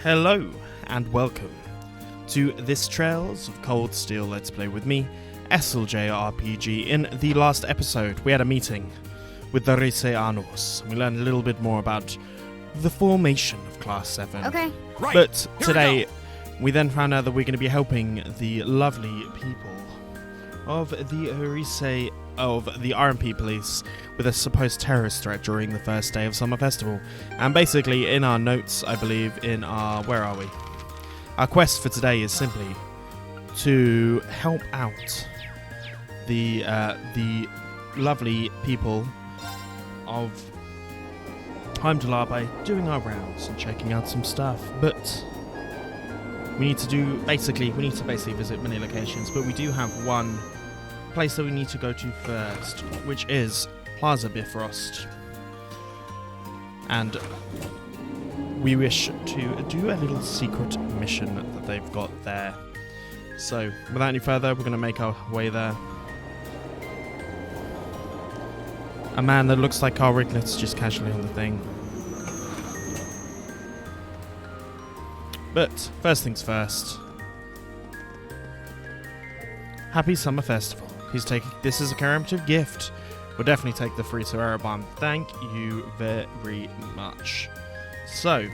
Hello and welcome to this Trails of Cold Steel Let's Play with me, SLJRPG. In the last episode we had a meeting with the Reseanos. We learned a little bit more about the formation of Class 7. Okay. Right. But today we then found out that we're going to be helping the lovely people of the RMP police with a supposed terrorist threat during the first day of Summer Festival. And basically, in our notes, I believe, in our... where are we? Our quest for today is simply to help out the lovely people of Heimdallr by doing our rounds and checking out some stuff. But we need to basically visit many locations, but we do have one place that we need to go to first, which is Plaza Bifrost, and we wish to do a little secret mission that they've got there. So without any further, we're going to make our way there. A man that looks like Carl Riglett's just casually on the thing. But first things first, happy Summer Festival. Please take this as a commemorative gift. We'll definitely take the free to Erebon. Thank you very much. So,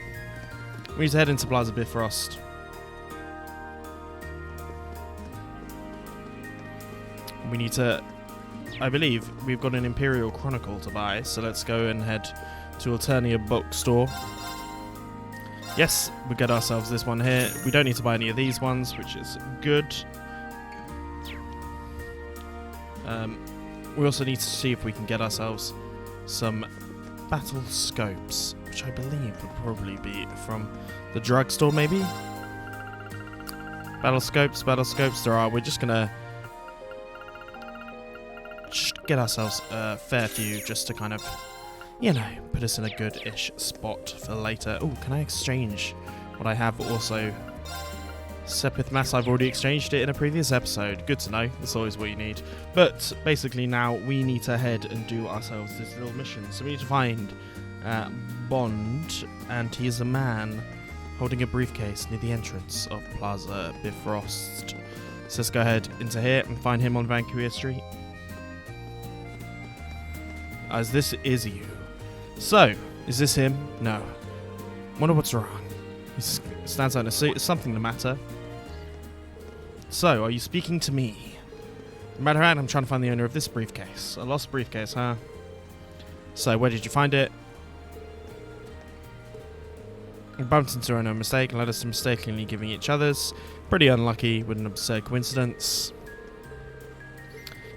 we need to head into Plaza Bifrost. We need to... I believe we've got an Imperial Chronicle to buy, so let's go and head to Alternia Bookstore. Yes, we get ourselves this one here. We don't need to buy any of these ones, which is good. We also need to see if we can get ourselves some battle scopes, which I believe would probably be from the drugstore, maybe? Battle scopes, there are. We're just gonna get ourselves a fair few just to kind of, you know, put us in a good-ish spot for later. Oh, can I exchange what I have also? Sepith Mass, I've already exchanged it in a previous episode. Good to know. That's always what you need. But basically now we need to head and do ourselves this little mission. So we need to find Bond, and he is a man holding a briefcase near the entrance of Plaza Bifrost. So let's go ahead into here and find him on Vancouver Street. As this is you. So, is this him? No. Wonder what's wrong. He stands out in a suit. Is something the matter? So, are you speaking to me? No matter how, I'm trying to find the owner of this briefcase. A lost briefcase, huh? So, where did you find it? We bumped into a mistake and led us to mistakenly giving each other's. Pretty unlucky with an absurd coincidence.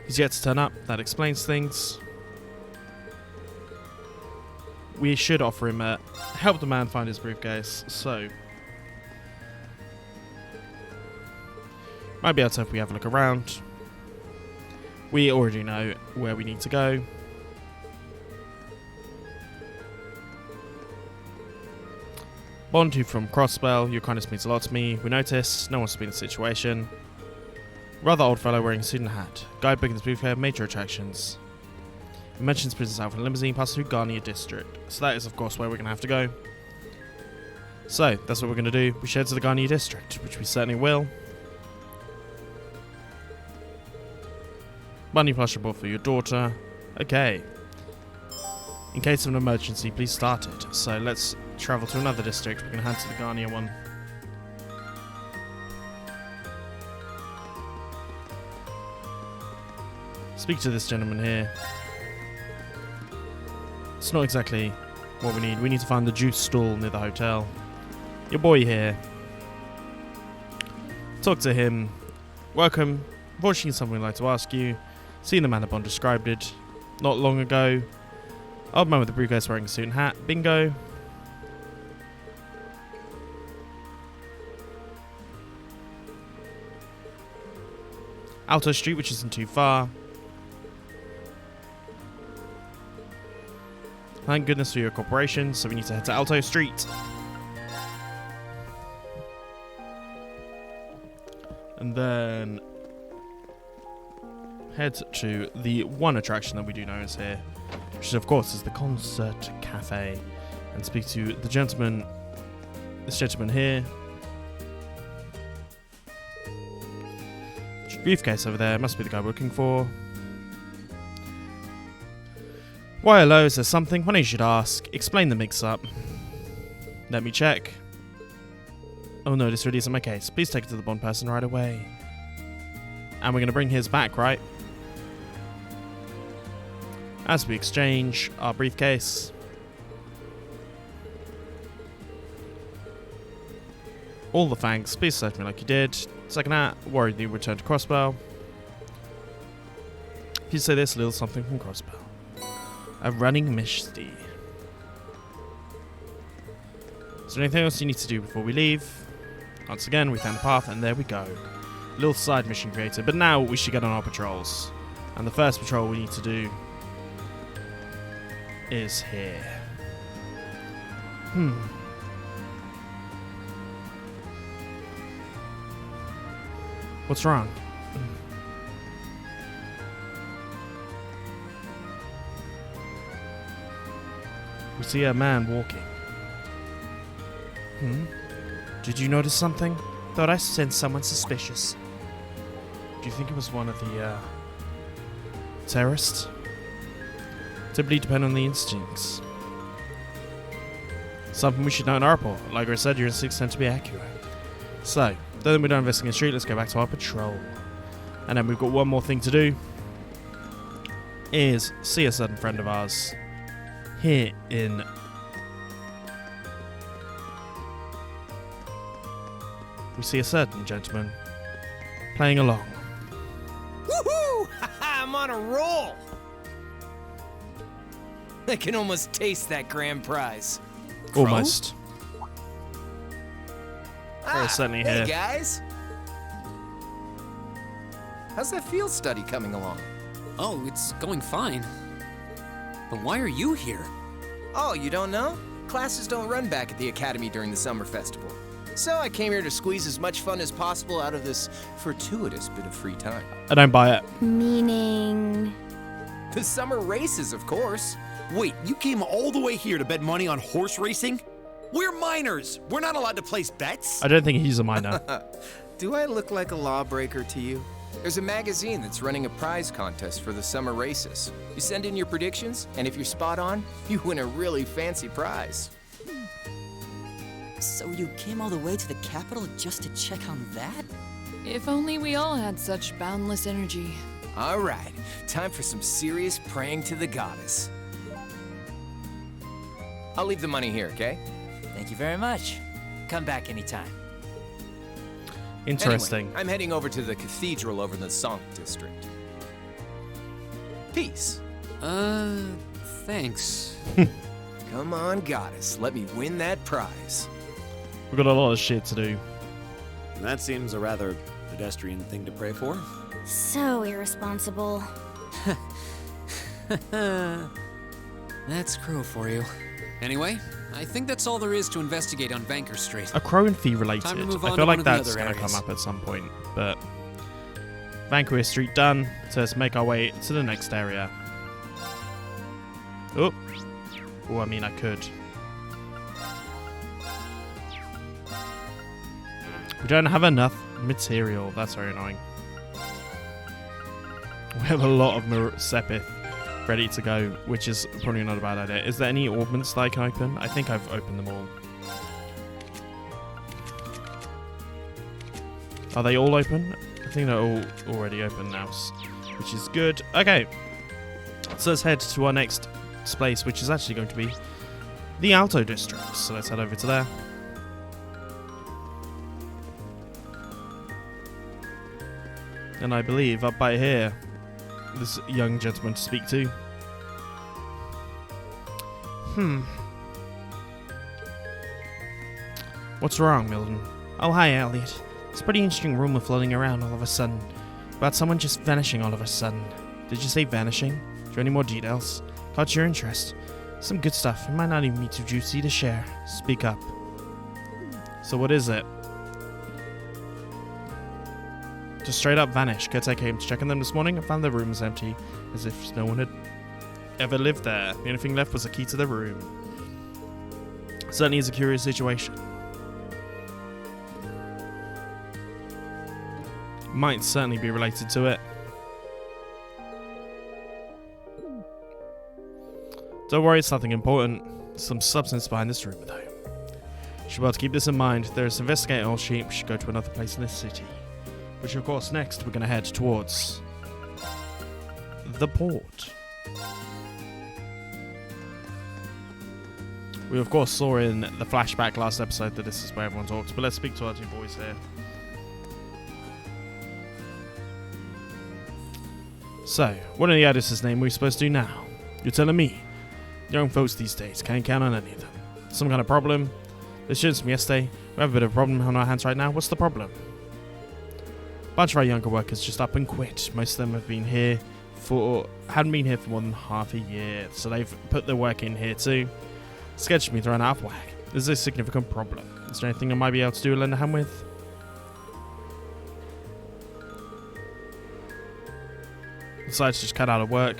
He's yet to turn up. That explains things. We should offer him a help the man find his briefcase. So, might be able to if we have a look around. We already know where we need to go. Bond, who from Crossbell, your kindness means a lot to me. We notice no one's been in the situation. Rather old fellow wearing a suit and hat. Guidebook in this briefcase, major attractions. It mentions Princess Alpha and limousine passes through Garnier District. So that is of course where we're going to have to go. So, that's what we're going to do. We should head to the Garnier District, which we certainly will. Bunny plush bought for your daughter. Okay. In case of an emergency, please start it. So let's travel to another district. We're going to head to the Garnier one. Speak to this gentleman here. It's not exactly what we need. We need to find the juice stall near the hotel. Your boy here. Talk to him. Welcome. Unfortunately, something I'd like to ask you. Seen the man that Bond described it not long ago. Old man with the briefcase wearing a suit and hat. Bingo. Alto Street, which isn't too far. Thank goodness for your cooperation, so we need to head to Alto Street. And then head to the one attraction that we do know is here, which of course is the Concert Cafe, and speak to the gentleman This gentleman here. Briefcase over there. Must be the guy we're looking for. Why, hello, is there something? When you should ask. Explain the mix-up. Let me check. Oh no, this really isn't my case. Please take it to the Bond person right away. And we're going to bring his back, right? As we exchange our briefcase. All the thanks. Please serve me like you did. Second that, worried you return to Crossbell. If you say this, a little something from Crossbell. A running misty. Is there anything else you need to do before we leave? Once again, we found a path, and there we go. A little side mission created, but now we should get on our patrols. And the first patrol we need to do is here. What's wrong? We see a man walking. Did you notice something? Thought I sensed someone suspicious. Do you think it was one of the, terrorists? Typically depend on the instincts. Something we should know in our report. Like I said, your instincts tend to be accurate. So, then we're done investigating the street, let's go back to our patrol. And then we've got one more thing to do. Is see a certain friend of ours here in... We see a certain gentleman playing along. Woohoo! I'm on a roll! I can almost taste that grand prize. Crow? Almost. Certainly hey here. Guys! How's that field study coming along? Oh, it's going fine. But why are you here? Oh, you don't know? Classes don't run back at the academy during the summer festival. So I came here to squeeze as much fun as possible out of this fortuitous bit of free time. I don't buy it. Meaning? The summer races, of course. Wait, you came all the way here to bet money on horse racing? We're minors. We're not allowed to place bets. I don't think he's a minor. Do I look like a lawbreaker to you? There's a magazine that's running a prize contest for the summer races. You send in your predictions, and if you're spot on, you win a really fancy prize. So you came all the way to the capital just to check on that? If only we all had such boundless energy. All right, time for some serious praying to the goddess. I'll leave the money here, okay? Thank you very much. Come back anytime. Interesting. Anyway, I'm heading over to the cathedral over in the Sonk district. Peace. Thanks. Come on, goddess. Let me win that prize. We've got a lot of shit to do. That seems a rather pedestrian thing to pray for. So irresponsible. That's Crow for you. Anyway, I think that's all there is to investigate on Vanker Street. A crow and fee related. Time to move I on feel to like one of the that's other going to come areas. up at some point. But Vanquist Street done. So let's make our way to the next area. Oh. Oh, I mean, I could. We don't have enough material. That's very annoying. We have a lot of Sepith ready to go, which is probably not a bad idea. Is there any augments that I can open? I think I've opened them all. Are they all open? I think they're all already open now, which is good. Okay, so let's head to our next place, which is actually going to be the Alto District. So let's head over to there. And I believe up by here, this young gentleman to speak to. What's wrong, Milton? Oh, hi, Elliot. It's a pretty interesting rumor floating around all of a sudden about someone just vanishing all of a sudden. Did you say vanishing? Do you have any more details? Caught your interest. Some good stuff. It might not even be too juicy to share. Speak up. So what is it? Just straight up vanished. Caretaker came to check on them this morning and found their room was empty, as if no one had ever lived there. The only thing left was a key to their room. Certainly is a curious situation. Might certainly be related to it. Don't worry, it's nothing important. Some substance behind this rumor, though. Should be able to keep this in mind. There's investigate all sheep. Should go to another place in the city. Which, of course, next we're going to head towards the port. We, of course, saw in the flashback last episode that this is where everyone talks. But let's speak to our two boys here. So, what in the Addis's name are we supposed to do now? You're telling me? Young folks these days can't count on any of them. Some kind of problem? This shit's from yesterday. We have a bit of a problem on our hands right now. What's the problem? A bunch of our younger workers just up and quit. Most of them hadn't been here for more than half a year. So they've put their work in here too. Schedule's been thrown out of whack. This is a significant problem. Is there anything I might be able to do to lend a hand with? Decided to just cut out of work.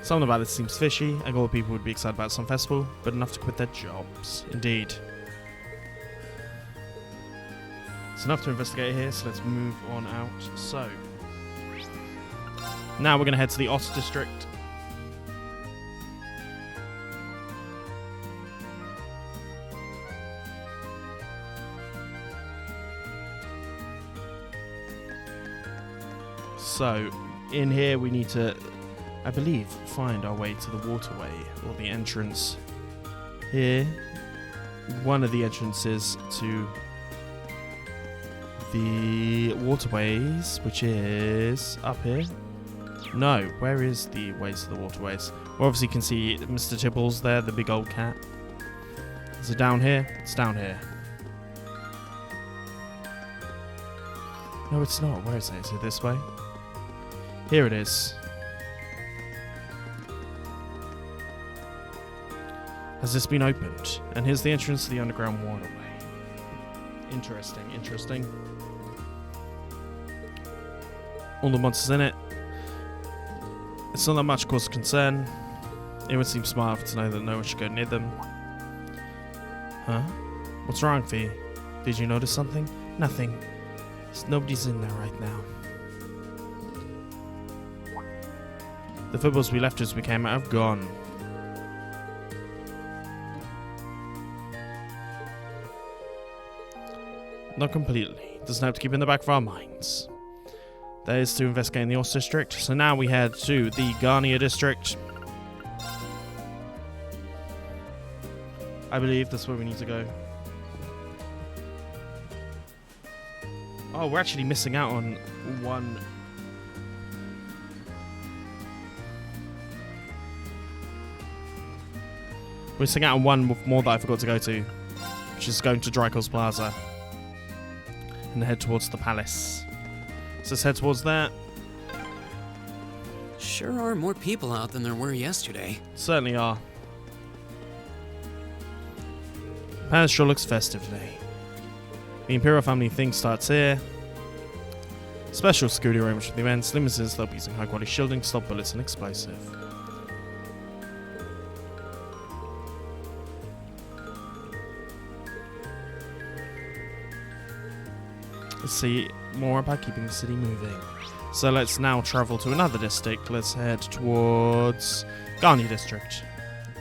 Something about this seems fishy. I thought people would be excited about some festival, but enough to quit their jobs. Indeed. It's enough to investigate here, so let's move on out. So, now we're going to head to the Otter District. So, in here we need to, I believe, find our way to the waterway, or the entrance. Here, one of the entrances to the waterways, which is up here. No, where is the ways to the waterways? We obviously can see Mr. Tibbles there, the big old cat. Is it down here? It's down here. No, it's not. Where is it? Is it this way? Here it is. Has this been opened? And here's the entrance to the underground waterway. Interesting, interesting. All the monsters in it. It's not that much cause of concern. It would seem smart to know that no one should go near them. Huh? What's wrong, Fee? Did you notice something? Nothing. Nobody's in there right now. The footballs we left as we came out have gone. Not completely. Doesn't have to keep in the back of our minds. That is to investigate in the Oss District. So now we head to the Garnia District. I believe that's where we need to go. Oh, we're actually missing out on one. We're missing out on one more that I forgot to go to, which is going to Drykel's Plaza and head towards the palace. So let's head towards that. Sure are more people out than there were yesterday. Certainly are. Palace sure looks festive today. The Imperial family thing starts here. Special security arrangements for the events. Limousines, they'll be using high quality shielding to stop bullets and explosive. Let's see more about keeping the city moving. So let's now travel to another district. Let's head towards Garnia District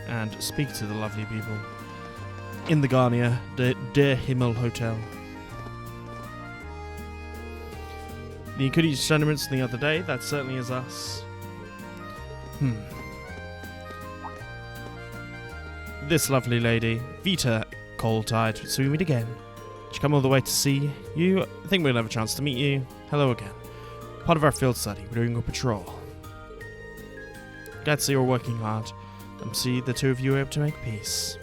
and speak to the lovely people in the Garnia Der Himmel Hotel. The Kudi sentiments the other day, that certainly is us. This lovely lady, Vita Coldtide, so we meet again. She come all the way to see you. I think we'll have a chance to meet you. Hello again. Part of our field study, we're doing a patrol. Glad to see you're working hard. And see the two of you are able to make peace.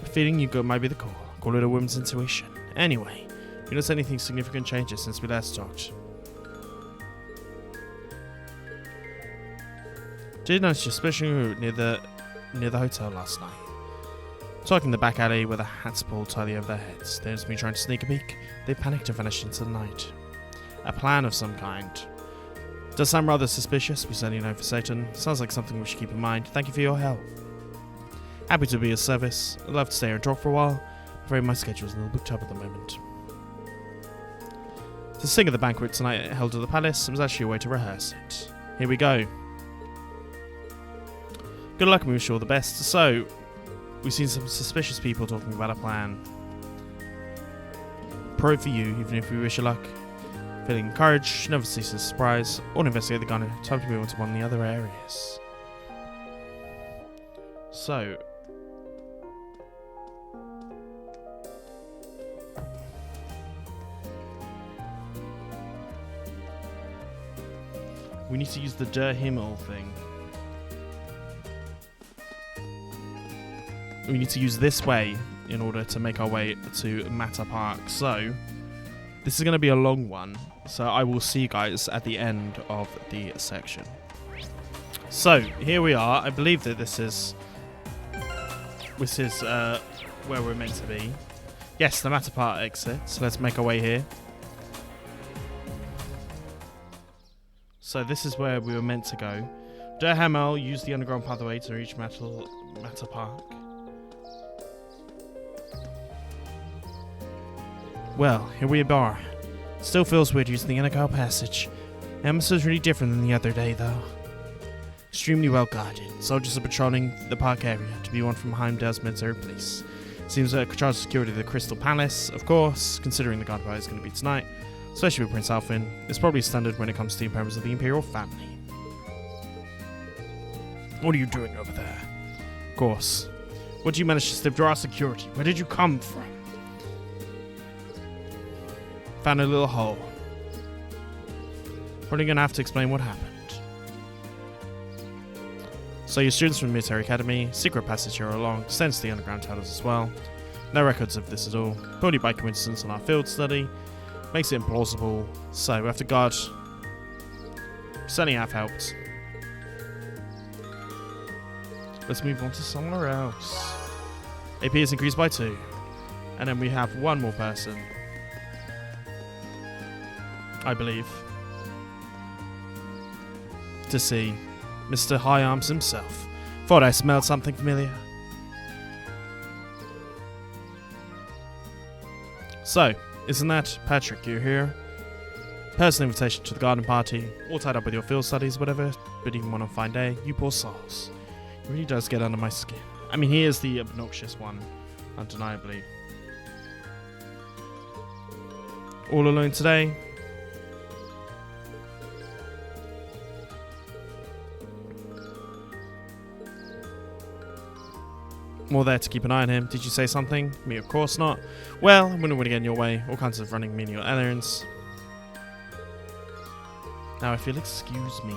Feeling you might be the call. Call it a woman's intuition. Anyway, you notice anything significant changes since we last talked? Did notice your special route near the hotel last night. Talking in the back alley where the hats pulled tightly over their heads. They noticed me trying to sneak a peek. They panicked and vanished into the night. A plan of some kind. Does sound rather suspicious, we certainly know for Satan. Sounds like something we should keep in mind. Thank you for your help. Happy to be of service. I'd love to stay here and talk for a while. afraid my schedule's a little booked up at the moment. To sing at the banquet tonight held at the palace, I was actually away to rehearse it. Here we go. Good luck and we wish you all the best. So, we've seen some suspicious people talking about a plan. Pro for you, even if we wish you luck. Feeling encouraged, never ceases to surprise, or investigate the gunner. Time to move on to one of the other areas. So, we need to use the Der Himmel thing. We need to use this way in order to make our way to Matter Park. So, this is going to be a long one. So, I will see you guys at the end of the section. So, here we are. I believe that this is where we're meant to be. Yes, the Matter Park exit. So, let's make our way here. So, this is where we were meant to go. Der Himmel, use the underground pathway to reach Matter Park. Well, here we are. Still feels weird using the underground passage. The atmosphere is really different than the other day, though. Extremely well guarded. Soldiers are patrolling the park area to be one from Heimdall's military police. Seems that charge security of the Crystal Palace, of course, considering the guard party is going to be tonight, especially with Prince Alfin. It's probably standard when it comes to members of the Imperial family. What are you doing over there? Of course. What did you manage to slip through our security? Where did you come from? Found a little hole. Probably gonna have to explain what happened. So your students from the Military Academy, secret passage here along, descends to the underground tunnels as well. No records of this at all. Purely by coincidence on our field study. Makes it implausible. So we have to guard. Certainly have helped. Let's move on to somewhere else. AP is increased by 2. And then we have one more person. I believe. To see Mr. High Arms himself. Thought I smelled something familiar. So, isn't that Patrick, you're here? Personal invitation to the garden party, all tied up with your field studies, whatever, but even one on fine day, you poor souls. He really does get under my skin. I mean, he is the obnoxious one, undeniably. All alone today? More there to keep an eye on him. Did you say something? Me, of course not. Well, I wouldn't want to get in your way. All kinds of running menial errands. Now, if you'll excuse me.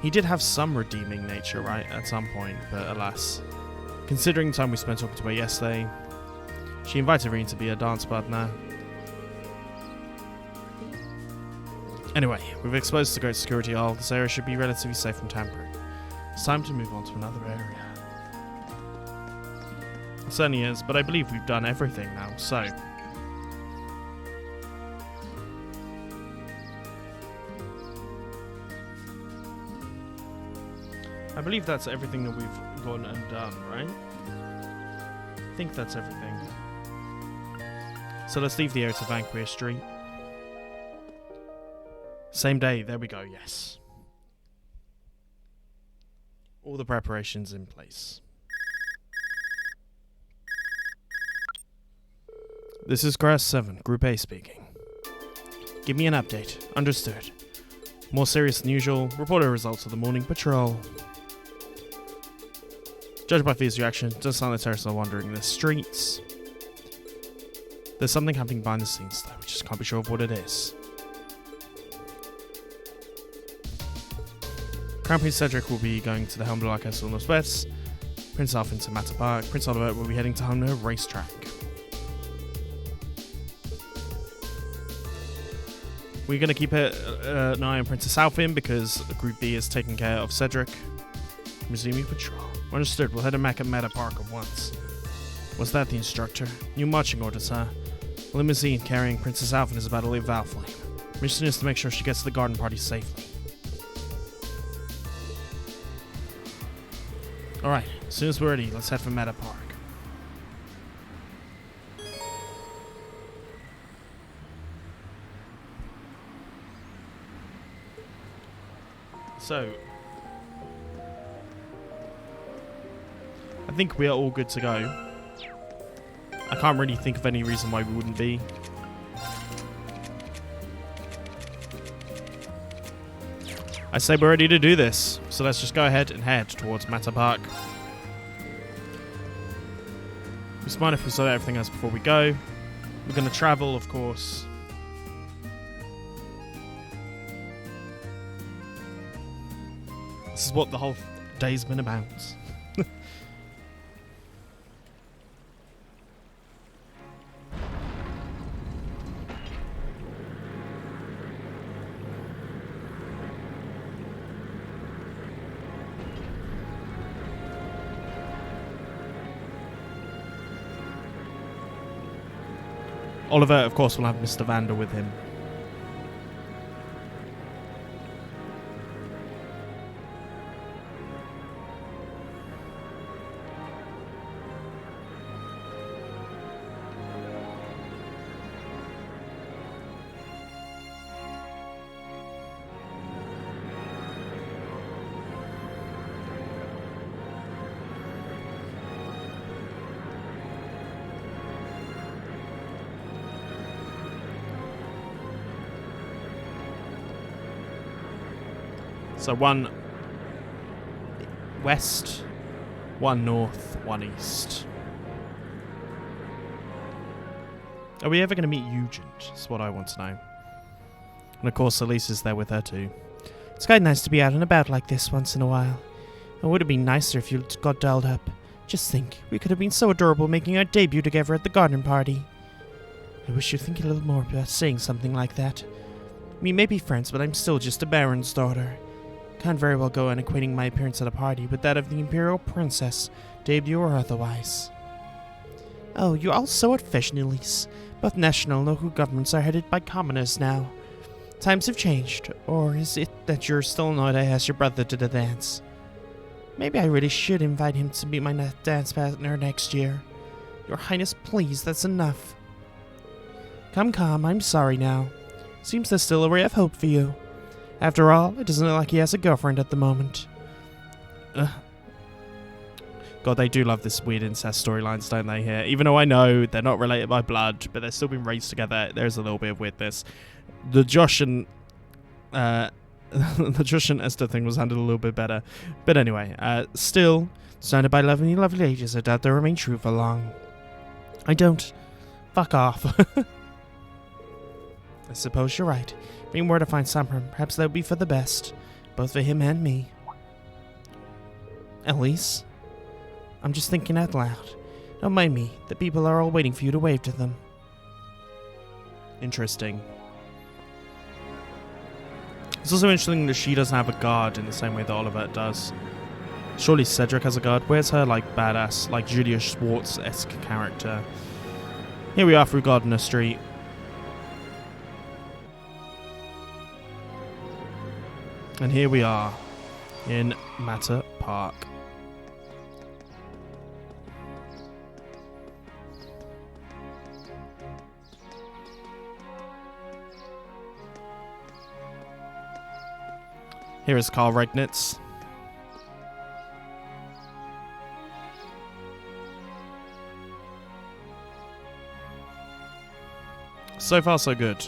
He did have some redeeming nature, right? At some point, but alas. Considering the time we spent talking to her yesterday, she invited Reen to be a dance partner. Anyway, we've exposed the great security hole. This area should be relatively safe from tampering. It's time to move on to another area. It certainly is, but I believe we've done everything now, so... I believe that's everything that we've gone and done, right? I think that's everything. So let's leave the area to Vanquish Street. Same day, there we go, yes. All the preparations in place. This is Grass 7, Group A speaking. Give me an update. Understood. More serious than usual. Report the results of the morning patrol. Judged by Fee's reaction, it does sound like terrorists are wandering the streets. There's something happening behind the scenes though, we just can't be sure of what it is. Crown Prince Cedric will be going to the Helmblad Castle Northwest. Prince Alfin to Matter Park. Prince Oliver will be heading to Helmblad Racetrack. We're going to keep an eye on Princess Alfin because Group B is taking care of Cedric. Resuming patrol. Understood, we'll head to Matter Park at once. Was that the instructor? New marching orders, huh? A limousine carrying Princess Alfin is about to leave Valflame. Mission is to make sure she gets to the garden party safely. Alright, as soon as we're ready, let's head for Matter Park. So, I think we are all good to go. I can't really think of any reason why we wouldn't be. I say we're ready to do this, so let's just go ahead and head towards Matter Park. It'd be smart if we sort out everything else before we go. We're going to travel, of course. This is what the whole day's been about. Oliver, of course, will have Mr. Vander with him. So one west, one north, one east. Are we ever going to meet Eugent? That's what I want to know. And of course Elise is there with her too. It's quite nice to be out and about like this once in a while. It would have been nicer if you got dolled up. Just think, we could have been so adorable making our debut together at the garden party. I wish you'd think a little more about saying something like that. We may be friends, but I'm still just a baron's daughter. Can't very well go on equating my appearance at a party with that of the imperial princess, debut or otherwise. Oh, you're all so efficient, Elise. Both national and local governments are headed by commoners now. Times have changed, or is it that you're still annoyed I asked your brother to the dance? Maybe I really should invite him to be my dance partner next year. Your Highness, please, that's enough. Come, I'm sorry now. Seems there's still a ray of hope for you. After all, it doesn't look like he has a girlfriend at the moment. God, they do love this weird incest storylines, don't they, here? Even though I know they're not related by blood, but they're still being raised together, there's a little bit of weirdness. The Josh and Esther thing was handled a little bit better. But anyway, still, surrounded by lovely ladies, I doubt they'll remain true for long. I don't. Fuck off. I suppose you're right. If we were to find someone, perhaps that would be for the best. Both for him and me. Elise? I'm just thinking out loud. Don't mind me. The people are all waiting for you to wave to them. Interesting. It's also interesting that she doesn't have a guard in the same way that Oliver does. Surely Cedric has a guard. Where's her, like, badass, like, Julia Schwartz-esque character? Here we are through Gardiner Street. And here we are in Matter Park. Here is Karl Regnitz. So far, so good.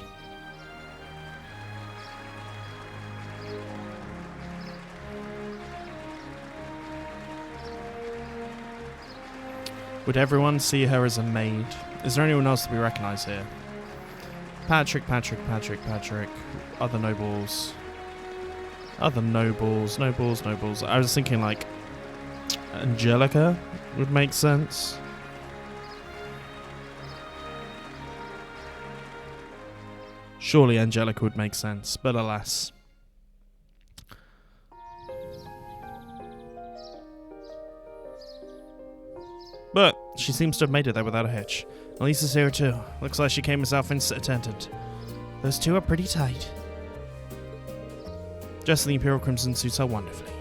Would everyone see her as a maid? Is there anyone else that we recognize here? Patrick. Other nobles. Nobles. I was thinking, like, Angelica would make sense. Surely Angelica would make sense, but alas. But she seems to have made it there without a hitch. Elisa's here too. Looks like she came herself in attendant. Those two are pretty tight. Just the Imperial Crimson suits her wonderfully.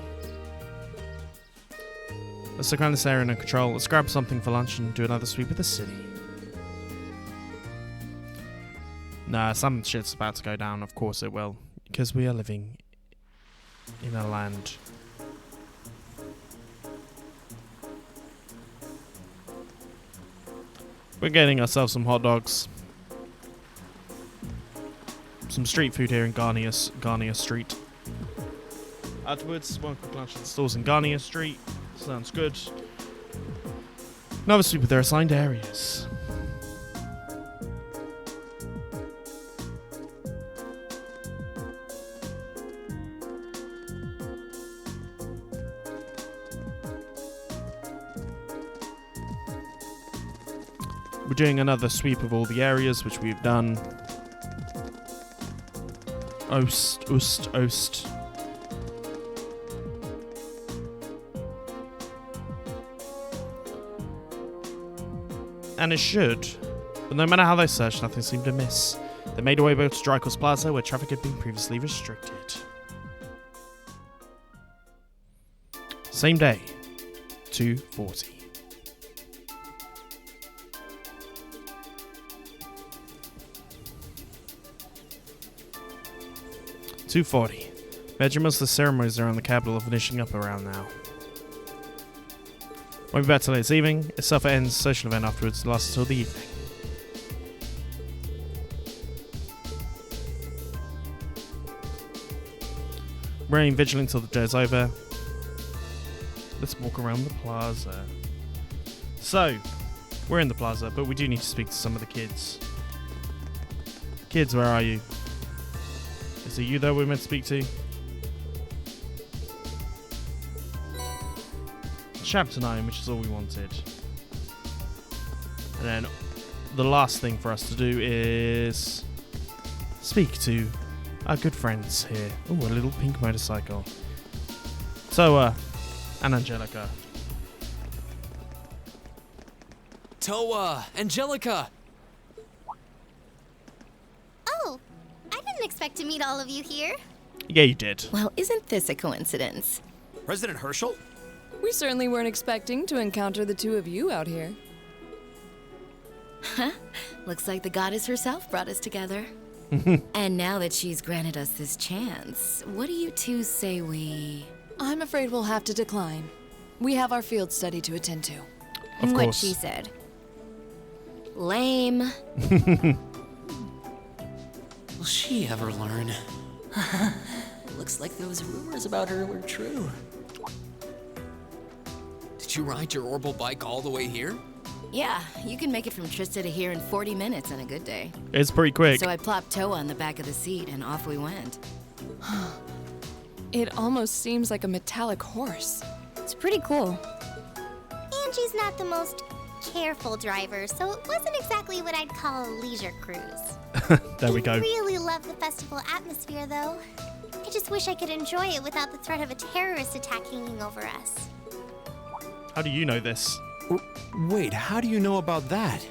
Let's look around this area under control. Let's grab something for lunch and do another sweep of the city. Nah, some shit's about to go down. Of course it will. Because we are living in our land. We're getting ourselves some hot dogs. Some street food here in Garnier Street. Afterwards, one quick lunch at the stores in Garnier Street. Sounds good. Another sweep with their assigned areas. We're doing another sweep of all the areas, which we've done. Oost. And it should. But no matter how they searched, nothing seemed to miss. They made their way back to Dracos Plaza, where traffic had been previously restricted. Same day. 2:40. Imagine most of the ceremonies around the capital are finishing up around now. Won't be back till late evening. A self-ends social event afterwards lasts until the evening. Remaining vigilant until the day is over. Let's walk around the plaza. So, we're in the plaza, but we do need to speak to some of the kids. Kids, where are you? Is it you that we're meant to speak to? Chapter 9, which is all we wanted. And then the last thing for us to do is speak to our good friends here. Ooh, a little pink motorcycle. Toa and Angelica. Toa! Angelica! Oh, I didn't expect to meet all of you here. Yeah, you did. Well, isn't this a coincidence? President Herschel? We certainly weren't expecting to encounter the two of you out here. Huh? Looks like the goddess herself brought us together. And now that she's granted us this chance, what do you two say we... I'm afraid we'll have to decline. We have our field study to attend to. Of what course. she said. Lame. Will she ever learn? Looks like those rumors about her were true. Did you ride your orbital bike all the way here? Yeah, you can make it from Trista to here in 40 minutes on a good day. It's pretty quick. So I plopped Toa on the back of the seat and off we went. It almost seems like a metallic horse. It's pretty cool. Angie's not the most careful driver, so it wasn't exactly what I'd call a leisure cruise. There we go. I really love the festival atmosphere, though. I just wish I could enjoy it without the threat of a terrorist attack hanging over us. How do you know this? Wait, how do you know about that?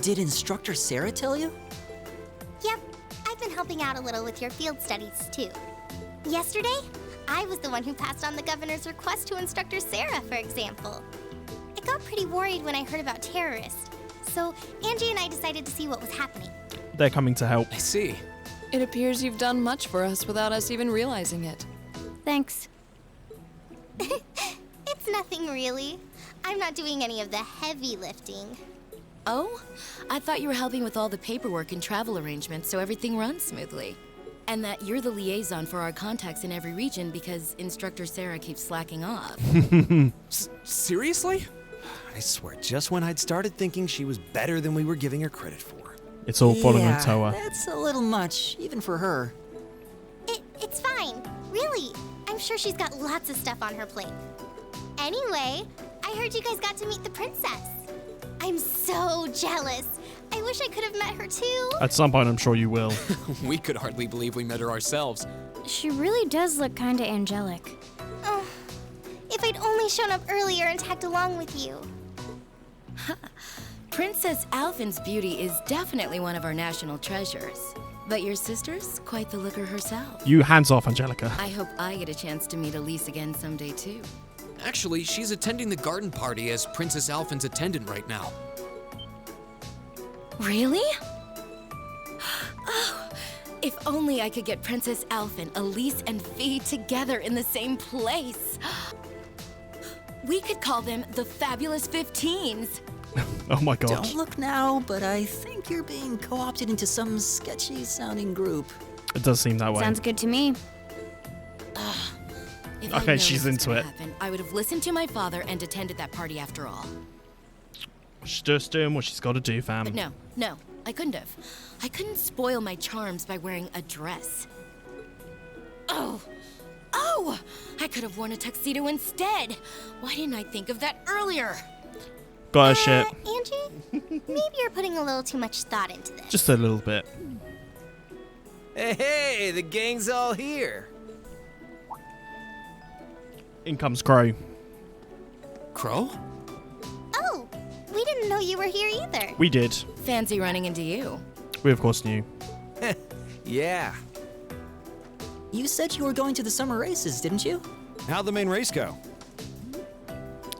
Did Instructor Sarah tell you? Yep, I've been helping out a little with your field studies, too. Yesterday, I was the one who passed on the governor's request to Instructor Sarah, for example. I got pretty worried when I heard about terrorists, so Angie and I decided to see what was happening. They're coming to help. I see. It appears you've done much for us without us even realizing it. Thanks. It's nothing really. I'm not doing any of the heavy lifting. Oh? I thought you were helping with all the paperwork and travel arrangements so everything runs smoothly. And that you're the liaison for our contacts in every region because Instructor Sarah keeps slacking off. Seriously? I swear, just when I'd started thinking she was better than we were giving her credit for. It's all falling yeah, on Toa. That's a little much, even for her. It's fine. Really. I'm sure she's got lots of stuff on her plate. Anyway, I heard you guys got to meet the princess. I'm so jealous. I wish I could have met her too. At some point, I'm sure you will. We could hardly believe we met her ourselves. She really does look kinda angelic. Oh, if I'd only shown up earlier and tagged along with you. Princess Alphin's beauty is definitely one of our national treasures. But your sister's quite the looker herself. You hands off, Angelica. I hope I get a chance to meet Elise again someday too. Actually, she's attending the garden party as Princess Alphin's attendant right now. Really? Oh, If only I could get Princess Alphen, Elise, and Fee together in the same place. We could call them the Fabulous 15s. Oh my god. Don't look now, but I think you're being co-opted into some sketchy-sounding group. It does seem that way. Sounds good to me. If I'd Okay, known she's this was into gonna it. happen, I would have listened to my father and attended that party after all. She's just doing what she's got to do, fam. But no, I couldn't have. I couldn't spoil my charms by wearing a dress. Oh! I could have worn a tuxedo instead. Why didn't I think of that earlier? Got her shit. Angie, maybe you're putting a little too much thought into this. Just a little bit. Hey, the gang's all here. In comes Crow. Crow? Oh, we didn't know you were here either. We did. Fancy running into you. We of course knew. Yeah. You said you were going to the summer races, didn't you? How'd the main race go?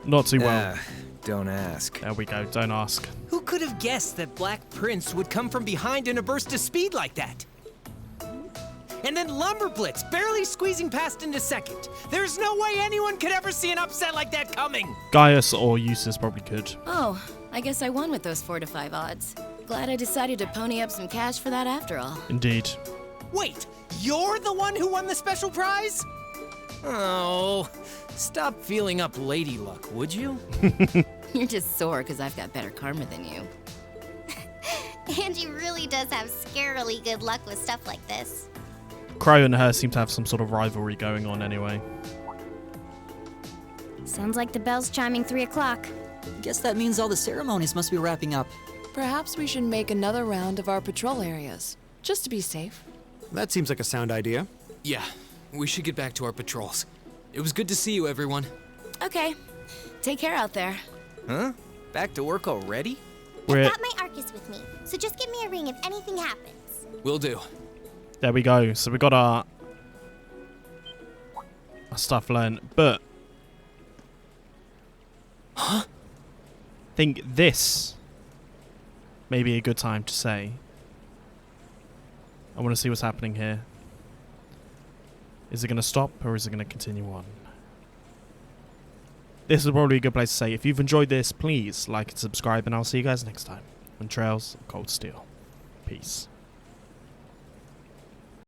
Not too well. Don't ask. There we go. Don't ask. Who could have guessed that Black Prince would come from behind in a burst of speed like that? And then Lumberblitz barely squeezing past into second. There's no way anyone could ever see an upset like that coming. Gaius or Eustace probably could. Oh, I guess I won with those 4 to 5 odds. Glad I decided to pony up some cash for that after all. Indeed. Wait, you're the one who won the special prize? Oh, stop feeling up lady luck, would you? You're just sore because I've got better karma than you. Angie really does have scarily good luck with stuff like this. Crow and her seem to have some sort of rivalry going on anyway. Sounds like the bell's chiming 3 o'clock. Guess that means all the ceremonies must be wrapping up. Perhaps we should make another round of our patrol areas, just to be safe. That seems like a sound idea. Yeah, we should get back to our patrols. It was good to see you, everyone. Okay, take care out there. Huh? Back to work already? We're I've got my Arcus with me, so just give me a ring if anything happens. Will do. there we go. So we got our stuff learned, but I think this may be a good time to say I want to see what's happening here. Is it going to stop or is it going to continue on? This is probably a good place to say, if you've enjoyed this, please like and subscribe, and I'll see you guys next time on Trails of Cold Steel. Peace.